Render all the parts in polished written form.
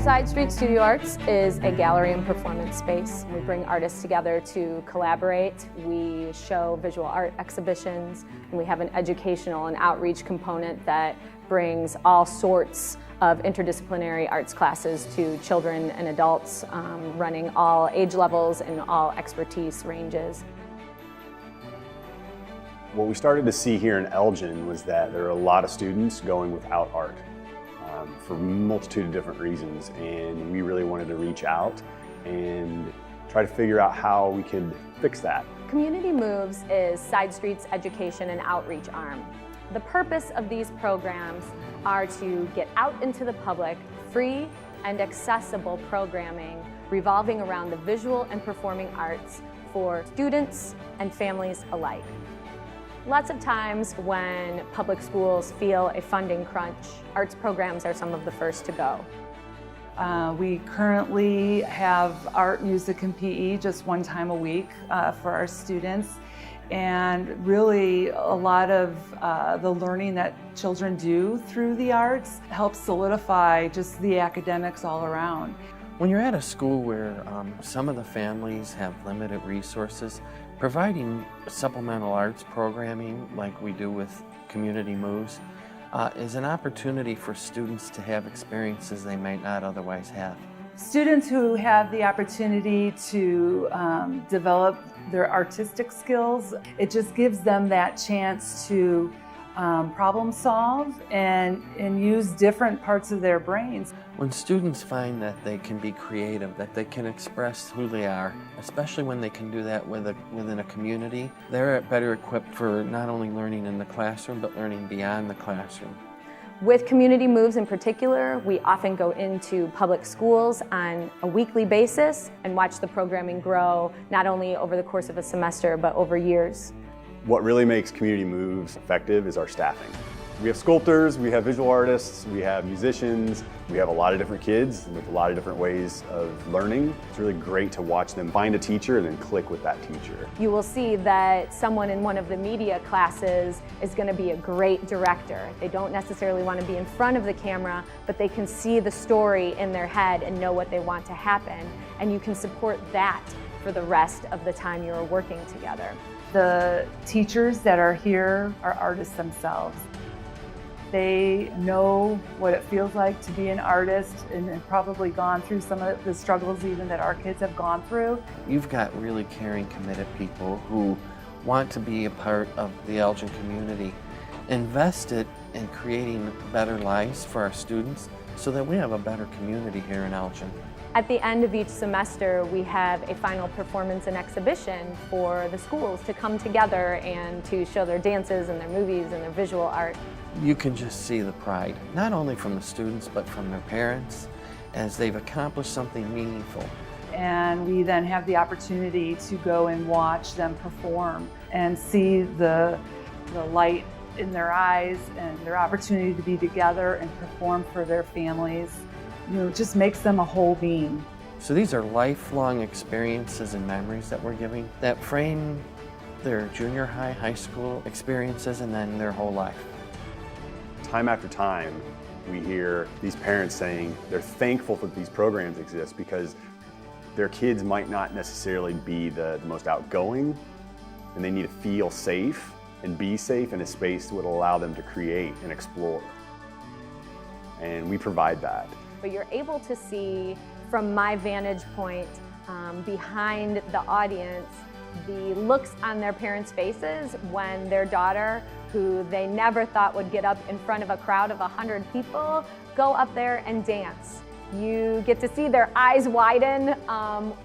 Side Street Studio Arts is a gallery and performance space. We bring artists together to collaborate. We show visual art exhibitions, and we have an educational and outreach component that brings all sorts of interdisciplinary arts classes to children and adults, running all age levels and all expertise ranges. What we started to see here in Elgin was that there are a lot of students going without art. For a multitude of different reasons, and we really wanted to reach out and try to figure out how we could fix that. Community Moves is Side Street's education and outreach arm. The purpose of these programs are to get out into the public free and accessible programming revolving around the visual and performing arts for students and families alike. Lots of times when public schools feel a funding crunch, arts programs are some of the first to go. We currently have art, music, and PE just one time a week for our students. And really a lot of the learning that children do through the arts helps solidify just the academics all around. When you're at a school where some of the families have limited resources, providing supplemental arts programming like we do with Community Moves is an opportunity for students to have experiences they might not otherwise have. Students who have the opportunity to develop their artistic skills, it just gives them that chance to problem solve and use different parts of their brains. When students find that they can be creative, that they can express who they are, especially when they can do that within a community, they're better equipped for not only learning in the classroom, but learning beyond the classroom. With Community Moves in particular, we often go into public schools on a weekly basis and watch the programming grow, not only over the course of a semester, but over years. What really makes Community Moves effective is our staffing. We have sculptors, we have visual artists, we have musicians, we have a lot of different kids with a lot of different ways of learning. It's really great to watch them find a teacher and then click with that teacher. You will see that someone in one of the media classes is going to be a great director. They don't necessarily want to be in front of the camera, but they can see the story in their head and know what they want to happen. And you can support that for the rest of the time you're working together. The teachers that are here are artists themselves. They know what it feels like to be an artist and have probably gone through some of the struggles even that our kids have gone through. You've got really caring, committed people who want to be a part of the Elgin community, invested in creating better lives for our students so that we have a better community here in Elgin. At the end of each semester, we have a final performance and exhibition for the schools to come together and to show their dances and their movies and their visual art. You can just see the pride, not only from the students, but from their parents, as they've accomplished something meaningful. And we then have the opportunity to go and watch them perform and see the light in their eyes and their opportunity to be together and perform for their families. You know, it just makes them a whole being. So these are lifelong experiences and memories that we're giving that frame their junior high, high school experiences and then their whole life. Time after time, we hear these parents saying they're thankful that these programs exist because their kids might not necessarily be the most outgoing, and they need to feel safe and be safe in a space that would allow them to create and explore. And we provide that. But you're able to see from my vantage point behind the audience the looks on their parents' faces when their daughter, who they never thought would get up in front of a crowd of 100 people, go up there and dance. You get to see their eyes widen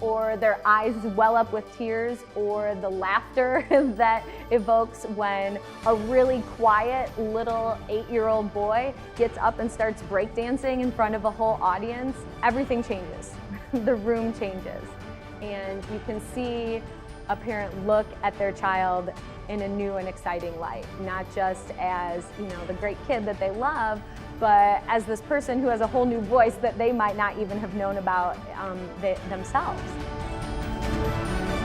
or their eyes well up with tears, or the laughter that evokes when a really quiet little 8-year-old boy gets up and starts breakdancing in front of a whole audience. Everything changes. The room changes. And you can see a parent look at their child in a new and exciting light, not just as, the great kid that they love, but as this person who has a whole new voice that they might not even have known about themselves. you.